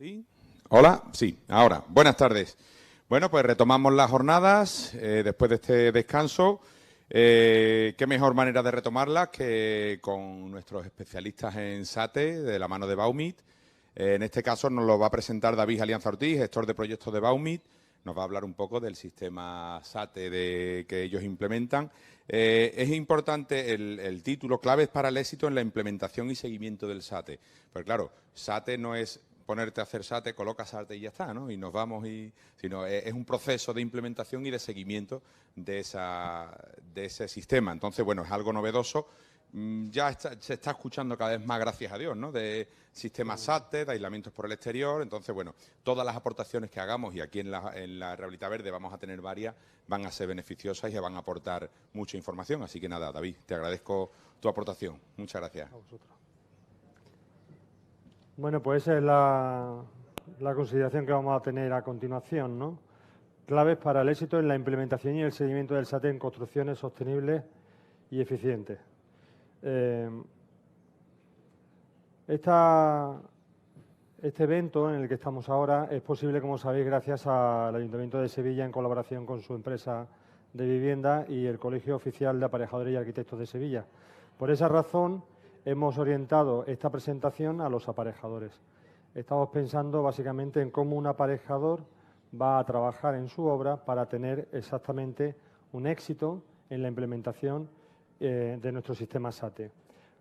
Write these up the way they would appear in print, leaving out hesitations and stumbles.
¿Sí? Hola, sí, ahora. Buenas tardes. Bueno, pues retomamos las jornadas después de este descanso. Qué mejor manera de retomarlas que con nuestros especialistas en SATE, de la mano de Baumit. En este caso nos lo va a presentar David Alianza Ortiz, gestor de proyectos de Baumit. Nos va a hablar un poco del sistema SATE que ellos implementan. Es importante el título, claves para el éxito en la implementación y seguimiento del SATE. Pues claro, SATE no es ponerte a hacer SATE, colocas SATE y ya está, ¿no? Y nos vamos sino es un proceso de implementación y de seguimiento de ese sistema. Entonces, bueno, es algo novedoso. Se está escuchando cada vez más, gracias a Dios, ¿no? De sistemas SATE, de aislamientos por el exterior. Entonces, bueno, todas las aportaciones que hagamos, y aquí en la Rehabilita Verde vamos a tener varias, van a ser beneficiosas y van a aportar mucha información. Así que nada, David, te agradezco tu aportación. Muchas gracias. A vosotros. Bueno, pues esa es la consideración que vamos a tener a continuación, ¿no? Claves para el éxito en la implementación y el seguimiento del SATE en construcciones sostenibles y eficientes. Este evento en el que estamos ahora es posible, como sabéis, gracias al Ayuntamiento de Sevilla en colaboración con su empresa de vivienda y el Colegio Oficial de Aparejadores y Arquitectos de Sevilla. Por esa razón, hemos orientado esta presentación a los aparejadores. Estamos pensando básicamente en cómo un aparejador va a trabajar en su obra para tener exactamente un éxito en la implementación de nuestro sistema SATE.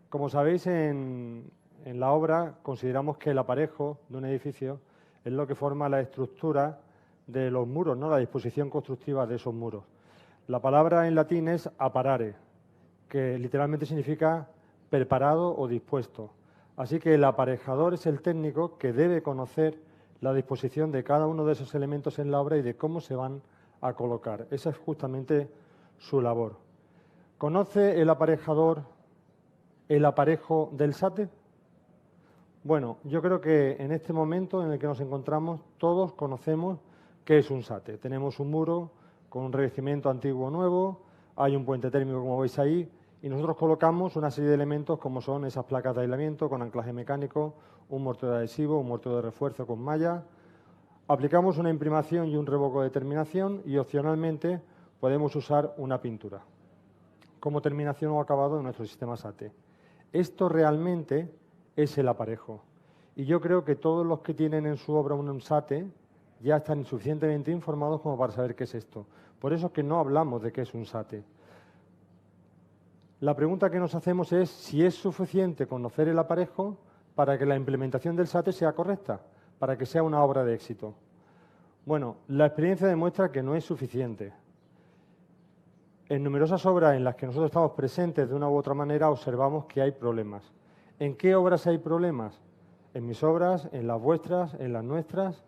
Como sabéis, en la obra consideramos que el aparejo de un edificio es lo que forma la estructura de los muros, ¿no? La disposición constructiva de esos muros. La palabra en latín es aparare, que literalmente significa preparado o dispuesto. Así que el aparejador es el técnico que debe conocer la disposición de cada uno de esos elementos en la obra y de cómo se van a colocar. Esa es justamente su labor. ¿Conoce el aparejador el aparejo del SATE? Bueno, yo creo que en este momento en el que nos encontramos todos conocemos qué es un SATE. Tenemos un muro con un revestimiento antiguo o nuevo, hay un puente térmico como veis ahí, y nosotros colocamos una serie de elementos como son esas placas de aislamiento con anclaje mecánico, un mortero adhesivo, un mortero de refuerzo con malla. Aplicamos una imprimación y un revoco de terminación y opcionalmente podemos usar una pintura como terminación o acabado de nuestro sistema SATE. Esto realmente es el aparejo. Y yo creo que todos los que tienen en su obra un SATE ya están suficientemente informados como para saber qué es esto. Por eso es que no hablamos de qué es un SATE. La pregunta que nos hacemos es si es suficiente conocer el aparejo para que la implementación del SATE sea correcta, para que sea una obra de éxito. Bueno, la experiencia demuestra que no es suficiente. En numerosas obras en las que nosotros estamos presentes de una u otra manera observamos que hay problemas. ¿En qué obras hay problemas? En mis obras, en las vuestras, en las nuestras.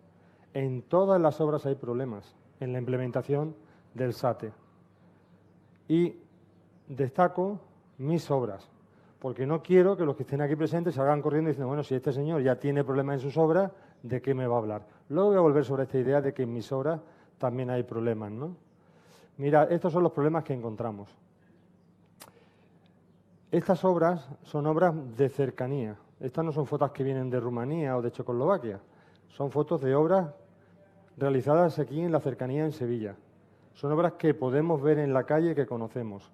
En todas las obras hay problemas en la implementación del SATE. Y destaco mis obras, porque no quiero que los que estén aquí presentes salgan corriendo diciendo, bueno, si este señor ya tiene problemas en sus obras, ¿de qué me va a hablar? Luego voy a volver sobre esta idea de que en mis obras también hay problemas, ¿no? Mira, estos son los problemas que encontramos. Estas obras son obras de cercanía. Estas no son fotos que vienen de Rumanía o de Checoslovaquia. Son fotos de obras realizadas aquí en la cercanía en Sevilla. Son obras que podemos ver en la calle, que conocemos.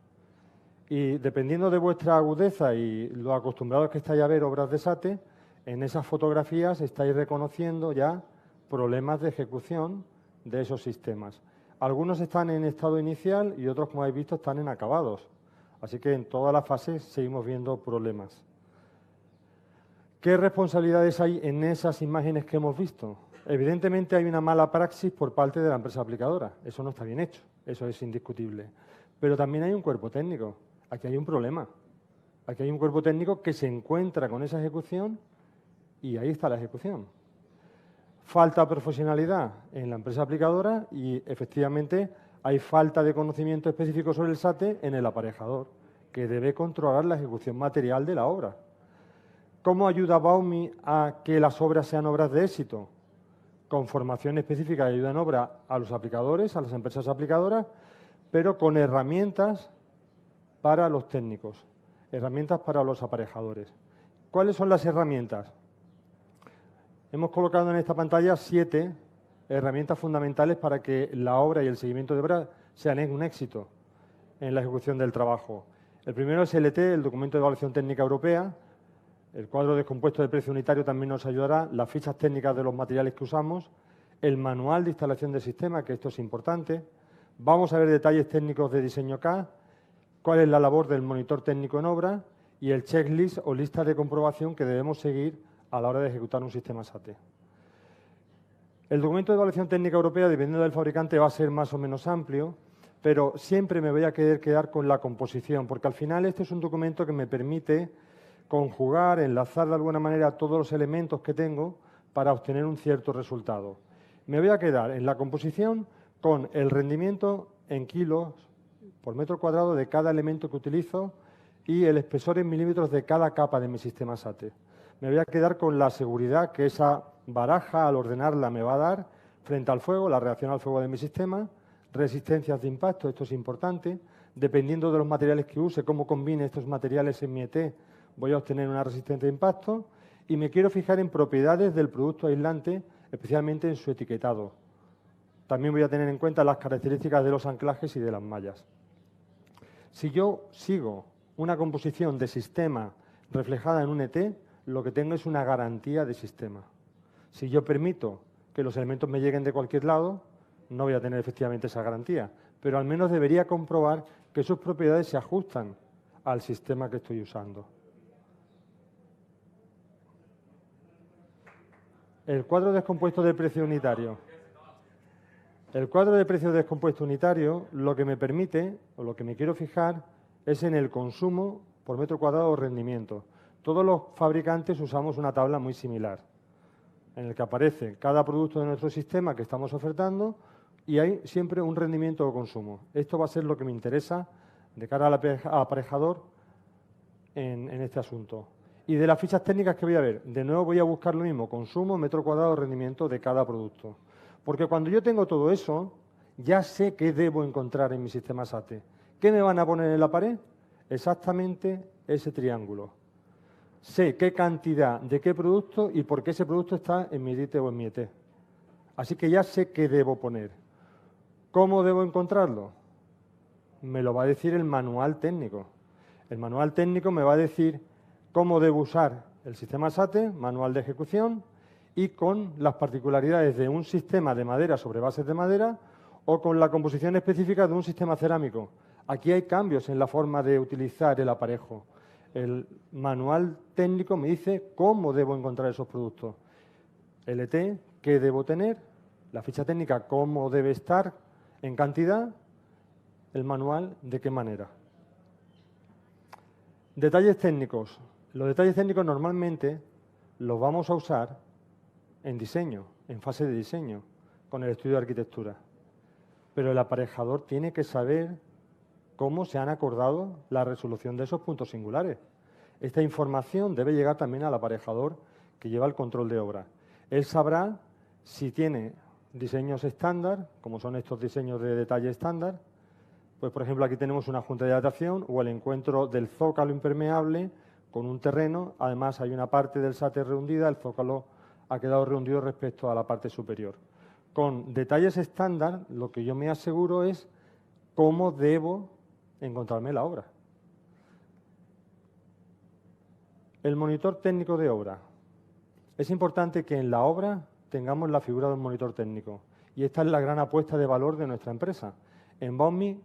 Y dependiendo de vuestra agudeza y lo acostumbrados que estáis a ver obras de SATE, en esas fotografías estáis reconociendo ya problemas de ejecución de esos sistemas. Algunos están en estado inicial y otros, como habéis visto, están en acabados. Así que en todas las fases seguimos viendo problemas. ¿Qué responsabilidades hay en esas imágenes que hemos visto? Evidentemente hay una mala praxis por parte de la empresa aplicadora. Eso no está bien hecho, eso es indiscutible. Pero también hay un cuerpo técnico. Aquí hay un problema. Aquí hay un cuerpo técnico que se encuentra con esa ejecución y ahí está la ejecución. Falta profesionalidad en la empresa aplicadora y efectivamente hay falta de conocimiento específico sobre el SATE en el aparejador, que debe controlar la ejecución material de la obra. ¿Cómo ayuda Baumi a que las obras sean obras de éxito? Con formación específica de ayuda en obra a los aplicadores, a las empresas aplicadoras, pero con herramientas para los técnicos, herramientas para los aparejadores. ¿Cuáles son las herramientas? Hemos colocado en esta pantalla 7 herramientas fundamentales para que la obra y el seguimiento de obra sean un éxito en la ejecución del trabajo. El primero es el ET, el Documento de Evaluación Técnica Europea. El cuadro descompuesto de precio unitario también nos ayudará, las fichas técnicas de los materiales que usamos, el manual de instalación del sistema, que esto es importante. Vamos a ver detalles técnicos de diseño CAD, cuál es la labor del monitor técnico en obra y el checklist o lista de comprobación que debemos seguir a la hora de ejecutar un sistema SATE. El documento de evaluación técnica europea, dependiendo del fabricante, va a ser más o menos amplio, pero siempre me voy a quedar con la composición, porque al final este es un documento que me permite conjugar, enlazar de alguna manera todos los elementos que tengo para obtener un cierto resultado. Me voy a quedar en la composición con el rendimiento en kilos por metro cuadrado de cada elemento que utilizo y el espesor en milímetros de cada capa de mi sistema SATE. Me voy a quedar con la seguridad que esa baraja, al ordenarla, me va a dar frente al fuego, la reacción al fuego de mi sistema, resistencias de impacto, esto es importante, dependiendo de los materiales que use, cómo combine estos materiales en mi ET, voy a obtener una resistencia de impacto y me quiero fijar en propiedades del producto aislante, especialmente en su etiquetado. También voy a tener en cuenta las características de los anclajes y de las mallas. Si yo sigo una composición de sistema reflejada en un ET, lo que tengo es una garantía de sistema. Si yo permito que los elementos me lleguen de cualquier lado, no voy a tener efectivamente esa garantía, pero al menos debería comprobar que sus propiedades se ajustan al sistema que estoy usando. El cuadro descompuesto de precio unitario. El cuadro de precio descompuesto unitario lo que me permite, o lo que me quiero fijar, es en el consumo por metro cuadrado o rendimiento. Todos los fabricantes usamos una tabla muy similar, en el que aparece cada producto de nuestro sistema que estamos ofertando y hay siempre un rendimiento o consumo. Esto va a ser lo que me interesa de cara al aparejador en este asunto. Y de las fichas técnicas que voy a ver, de nuevo voy a buscar lo mismo, consumo, metro cuadrado, rendimiento de cada producto. Porque cuando yo tengo todo eso, ya sé qué debo encontrar en mi sistema SATE. ¿Qué me van a poner en la pared? Exactamente ese triángulo. Sé qué cantidad de qué producto y por qué ese producto está en mi DIT o en mi ET. Así que ya sé qué debo poner. ¿Cómo debo encontrarlo? Me lo va a decir el manual técnico. El manual técnico me va a decir cómo debo usar el sistema SATE, manual de ejecución, y con las particularidades de un sistema de madera sobre bases de madera o con la composición específica de un sistema cerámico. Aquí hay cambios en la forma de utilizar el aparejo. El manual técnico me dice cómo debo encontrar esos productos. El ET, qué debo tener, la ficha técnica, cómo debe estar en cantidad, el manual, de qué manera. Detalles técnicos. Los detalles técnicos normalmente los vamos a usar en diseño, en fase de diseño, con el estudio de arquitectura. Pero el aparejador tiene que saber cómo se han acordado la resolución de esos puntos singulares. Esta información debe llegar también al aparejador que lleva el control de obra. Él sabrá si tiene diseños estándar, como son estos diseños de detalle estándar. Pues, por ejemplo, aquí tenemos una junta de datación o el encuentro del zócalo impermeable con un terreno. Además, hay una parte del SATE rehundida, el zócalo ha quedado rehundido respecto a la parte superior. Con detalles estándar, lo que yo me aseguro es cómo debo encontrarme la obra. El monitor técnico de obra. Es importante que en la obra tengamos la figura de un monitor técnico. Y esta es la gran apuesta de valor de nuestra empresa. En Baumi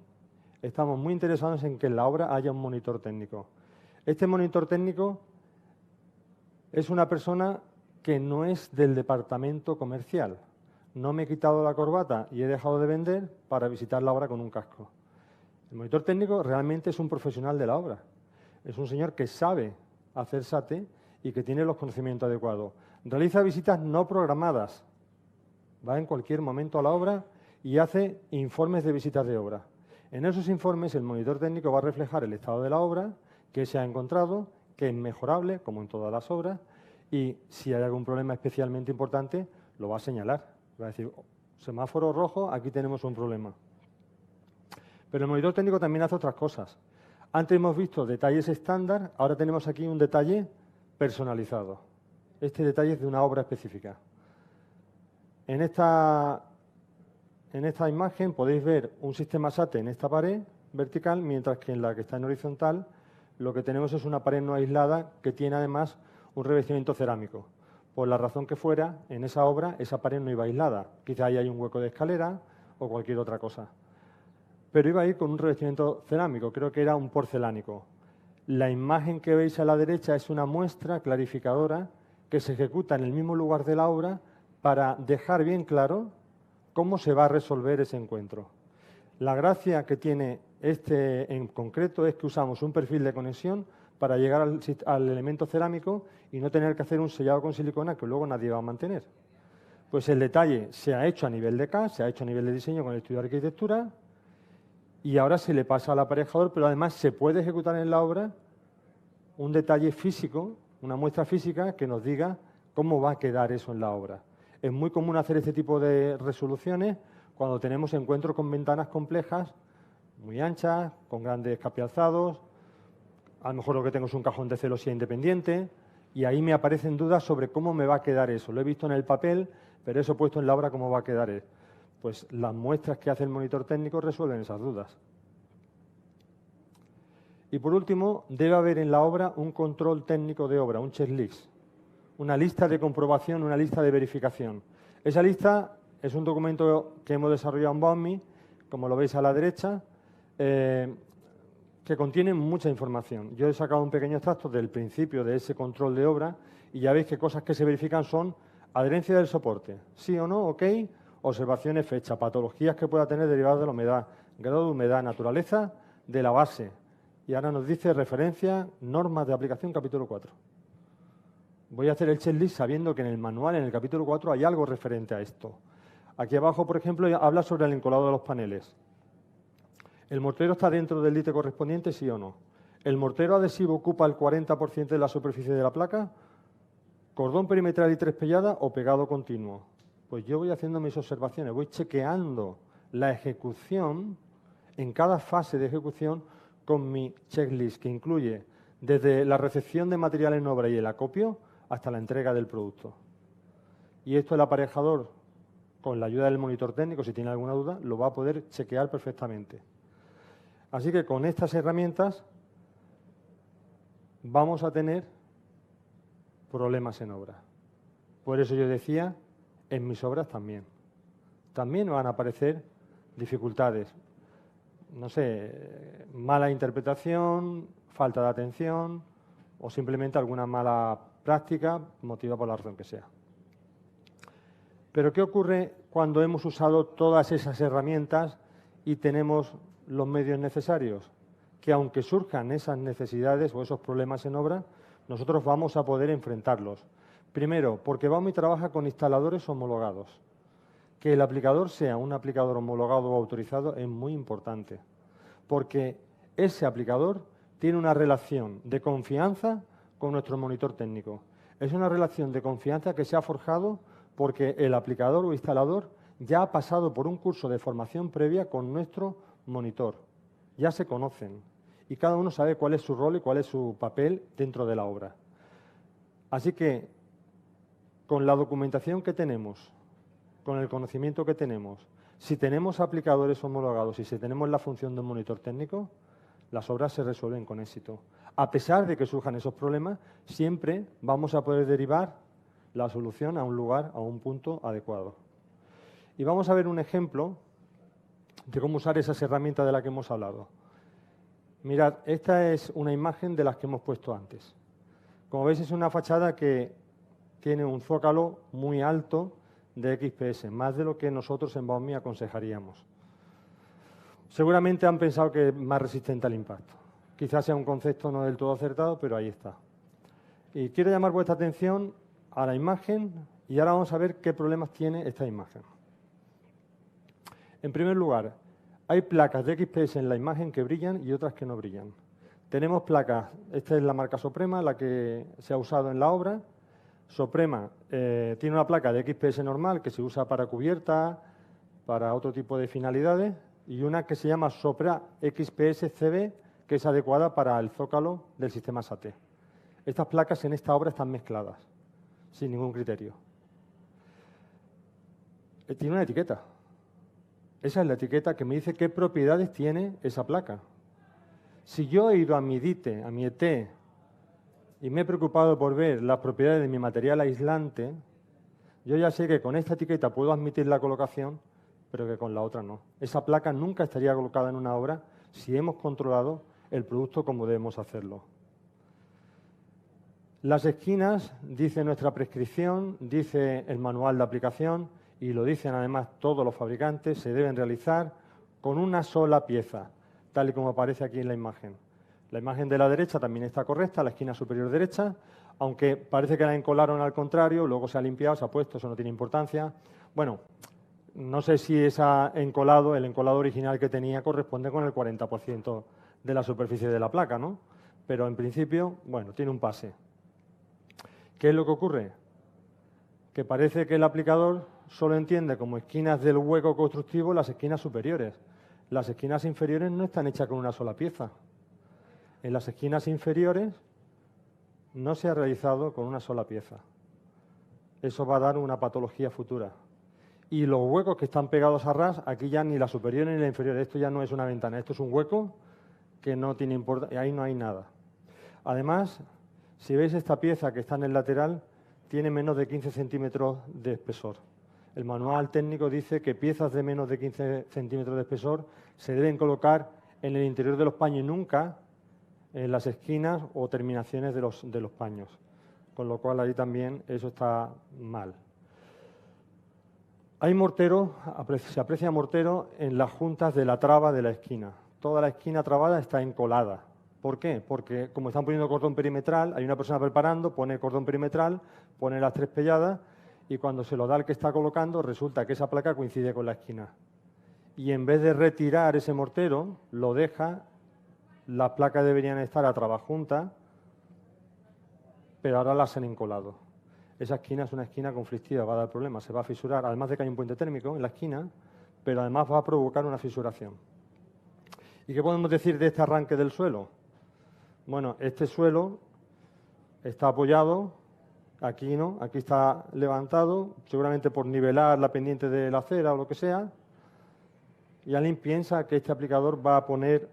estamos muy interesados en que en la obra haya un monitor técnico. Este monitor técnico es una persona que no es del departamento comercial. No me he quitado la corbata y he dejado de vender para visitar la obra con un casco. El monitor técnico realmente es un profesional de la obra. Es un señor que sabe hacer SATE y que tiene los conocimientos adecuados. Realiza visitas no programadas. Va en cualquier momento a la obra y hace informes de visitas de obra. En esos informes el monitor técnico va a reflejar el estado de la obra, qué se ha encontrado, qué es mejorable, como en todas las obras, y si hay algún problema especialmente importante, lo va a señalar. Va a decir, semáforo rojo, aquí tenemos un problema. Pero el monitor técnico también hace otras cosas. Antes hemos visto detalles estándar, ahora tenemos aquí un detalle personalizado. este detalle es de una obra específica. En esta imagen podéis ver un sistema SATE en esta pared vertical, mientras que en la que está en horizontal lo que tenemos es una pared no aislada que tiene además un revestimiento cerámico. Por la razón que fuera, en esa obra esa pared no iba aislada. Quizá ahí hay un hueco de escalera o cualquier otra cosa. Pero iba a ir con un revestimiento cerámico, creo que era un porcelánico. La imagen que veis a la derecha es una muestra clarificadora que se ejecuta en el mismo lugar de la obra para dejar bien claro cómo se va a resolver ese encuentro. La gracia que tiene este en concreto es que usamos un perfil de conexión para llegar al elemento cerámico y no tener que hacer un sellado con silicona que luego nadie va a mantener. Pues el detalle se ha hecho a nivel de CAD, se ha hecho a nivel de diseño con el estudio de arquitectura y ahora se le pasa al aparejador, pero además se puede ejecutar en la obra un detalle físico, una muestra física que nos diga cómo va a quedar eso en la obra. Es muy común hacer este tipo de resoluciones cuando tenemos encuentros con ventanas complejas, muy anchas, con grandes capialzados. A lo mejor lo que tengo es un cajón de celosía independiente y ahí me aparecen dudas sobre cómo me va a quedar eso. Lo he visto en el papel, pero eso puesto en la obra, ¿cómo va a quedar? Pues las muestras que hace el monitor técnico resuelven esas dudas. Y por último, debe haber en la obra un control técnico de obra, un checklist, una lista de comprobación, una lista de verificación. Esa lista es un documento que hemos desarrollado en BOMI, como lo veis a la derecha, que contiene mucha información. Yo he sacado un pequeño extracto del principio de ese control de obra y ya veis que cosas que se verifican son adherencia del soporte, sí o no, ok, observaciones, fecha, patologías que pueda tener derivadas de la humedad, grado de humedad, naturaleza de la base. Y ahora nos dice referencia, normas de aplicación, capítulo 4. Voy a hacer el checklist sabiendo que en el manual, en el capítulo 4, hay algo referente a esto. Aquí abajo, por ejemplo, habla sobre el encolado de los paneles. ¿El mortero está dentro del dite correspondiente, sí o no? ¿El mortero adhesivo ocupa el 40% de la superficie de la placa? ¿Cordón perimetral y trespellada o pegado continuo? Pues yo voy haciendo mis observaciones, voy chequeando la ejecución en cada fase de ejecución con mi checklist, que incluye desde la recepción de material en obra y el acopio hasta la entrega del producto. Y esto el aparejador, con la ayuda del monitor técnico, si tiene alguna duda, lo va a poder chequear perfectamente. Así que con estas herramientas vamos a tener problemas en obra. Por eso yo decía, en mis obras también. También van a aparecer dificultades. No sé, mala interpretación, falta de atención o simplemente alguna mala práctica motivada por la razón que sea. Pero ¿qué ocurre cuando hemos usado todas esas herramientas y tenemos los medios necesarios? Que aunque surjan esas necesidades o esos problemas en obra, nosotros vamos a poder enfrentarlos. Primero, porque BOMI trabaja con instaladores homologados. Que el aplicador sea un aplicador homologado o autorizado es muy importante, porque ese aplicador tiene una relación de confianza con nuestro monitor técnico. Es una relación de confianza que se ha forjado porque el aplicador o instalador ya ha pasado por un curso de formación previa con nuestro monitor. Ya se conocen y cada uno sabe cuál es su rol y cuál es su papel dentro de la obra. Así que, con la documentación que tenemos, con el conocimiento que tenemos, si tenemos aplicadores homologados y si tenemos la función de un monitor técnico, las obras se resuelven con éxito. A pesar de que surjan esos problemas, siempre vamos a poder derivar la solución a un lugar, a un punto adecuado. Y vamos a ver un ejemplo de cómo usar esas herramientas de las que hemos hablado. Mirad, esta es una imagen de las que hemos puesto antes. Como veis, es una fachada que tiene un zócalo muy alto de XPS, más de lo que nosotros en BOMI aconsejaríamos. Seguramente han pensado que es más resistente al impacto. Quizás sea un concepto no del todo acertado, pero ahí está. Y quiero llamar vuestra atención a la imagen y ahora vamos a ver qué problemas tiene esta imagen. En primer lugar, hay placas de XPS en la imagen que brillan y otras que no brillan. Tenemos placas, esta es la marca Soprema, la que se ha usado en la obra. Soprema tiene una placa de XPS normal que se usa para cubierta, para otro tipo de finalidades, y una que se llama Sopra XPS CB, que es adecuada para el zócalo del sistema SATE. Estas placas en esta obra están mezcladas. sin ningún criterio. Tiene una etiqueta. Esa es la etiqueta que me dice qué propiedades tiene esa placa. Si yo he ido a mi DITE, a mi ET, y me he preocupado por ver las propiedades de mi material aislante, yo ya sé que con esta etiqueta puedo admitir la colocación, pero que con la otra no. Esa placa nunca estaría colocada en una obra si hemos controlado el producto como debemos hacerlo. Las esquinas, dice nuestra prescripción, dice el manual de aplicación y lo dicen además todos los fabricantes, se deben realizar con una sola pieza, tal y como aparece aquí en la imagen. La imagen de la derecha también está correcta, la esquina superior derecha, aunque parece que la encolaron al contrario, luego se ha limpiado, se ha puesto, eso no tiene importancia. Bueno, no sé si el encolado original que tenía corresponde con el 40% de la superficie de la placa, ¿no? Pero en principio, bueno, tiene un pase. ¿Qué es lo que ocurre? Que parece que el aplicador solo entiende como esquinas del hueco constructivo las esquinas superiores. Las esquinas inferiores no están hechas con una sola pieza. En las esquinas inferiores no se ha realizado con una sola pieza. Eso va a dar una patología futura. Y los huecos que están pegados a ras, aquí ya ni la superior ni la inferior. Esto ya no es una ventana, esto es un hueco que no tiene importancia, ahí no hay nada. Además, si veis esta pieza que está en el lateral, tiene menos de 15 centímetros de espesor. El manual técnico dice que piezas de menos de 15 centímetros de espesor se deben colocar en el interior de los paños y nunca en las esquinas o terminaciones de los paños. Con lo cual ahí también eso está mal. Hay mortero, se aprecia mortero en las juntas de la traba de la esquina. Toda la esquina trabada está encolada. ¿Por qué? Porque como están poniendo cordón perimetral, hay una persona preparando, pone cordón perimetral, pone las 3 pelladas y cuando se lo da al que está colocando resulta que esa placa coincide con la esquina. Y en vez de retirar ese mortero, lo deja, las placas deberían estar a traba juntas, pero ahora las han encolado. Esa esquina es una esquina conflictiva, va a dar problemas, se va a fisurar, además de que hay un puente térmico en la esquina, pero además va a provocar una fisuración. ¿Y qué podemos decir de este arranque del suelo? Bueno, este suelo está apoyado, aquí no, aquí está levantado, seguramente por nivelar la pendiente de la acera o lo que sea, y alguien piensa que este aplicador va a poner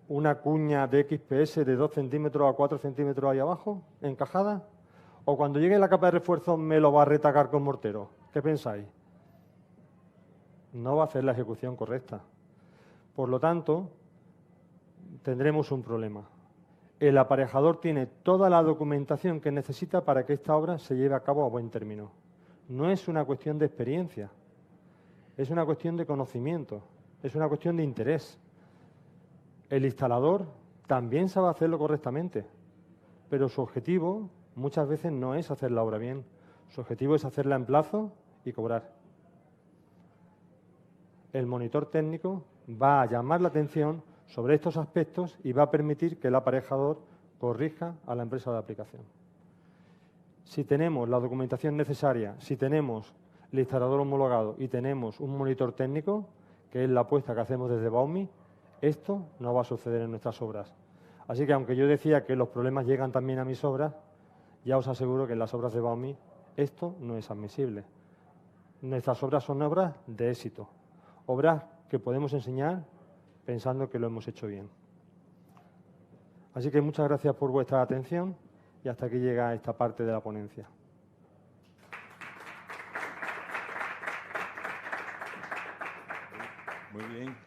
una cuña de XPS de 2 centímetros a 4 centímetros ahí abajo, encajada, o cuando llegue la capa de refuerzo me lo va a retacar con mortero. ¿Qué pensáis? No va a hacer la ejecución correcta. Por lo tanto, tendremos un problema. El aparejador tiene toda la documentación que necesita para que esta obra se lleve a cabo a buen término. No es una cuestión de experiencia, es una cuestión de conocimiento, es una cuestión de interés. El instalador también sabe hacerlo correctamente, pero su objetivo muchas veces no es hacer la obra bien. Su objetivo es hacerla en plazo y cobrar. El monitor técnico va a llamar la atención sobre estos aspectos y va a permitir que el aparejador corrija a la empresa de aplicación. Si tenemos la documentación necesaria, si tenemos el instalador homologado y tenemos un monitor técnico, que es la apuesta que hacemos desde Baumi, esto no va a suceder en nuestras obras. Así que aunque yo decía que los problemas llegan también a mis obras, ya os aseguro que en las obras de Baumi esto no es admisible. Nuestras obras son obras de éxito, obras que podemos enseñar pensando que lo hemos hecho bien. Así que muchas gracias por vuestra atención y hasta aquí llega esta parte de la ponencia. Muy bien.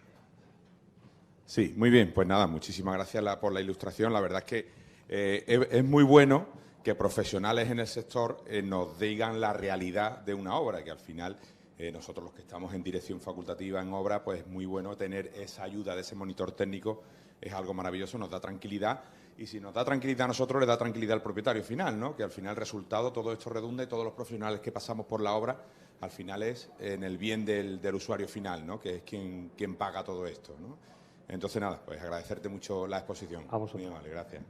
Sí, muy bien. Pues nada, muchísimas gracias por la ilustración. La verdad es que es muy bueno que profesionales en el sector nos digan la realidad de una obra, que al final nosotros los que estamos en dirección facultativa en obra, pues es muy bueno tener esa ayuda de ese monitor técnico, es algo maravilloso, nos da tranquilidad y si nos da tranquilidad a nosotros, le da tranquilidad al propietario final, ¿no? Que al final el resultado, todo esto redunda y todos los profesionales que pasamos por la obra, al final es en el bien del usuario final, ¿no? Que es quien paga todo esto, ¿no? Entonces, nada, pues agradecerte mucho la exposición. A vosotros. Muy amable, gracias.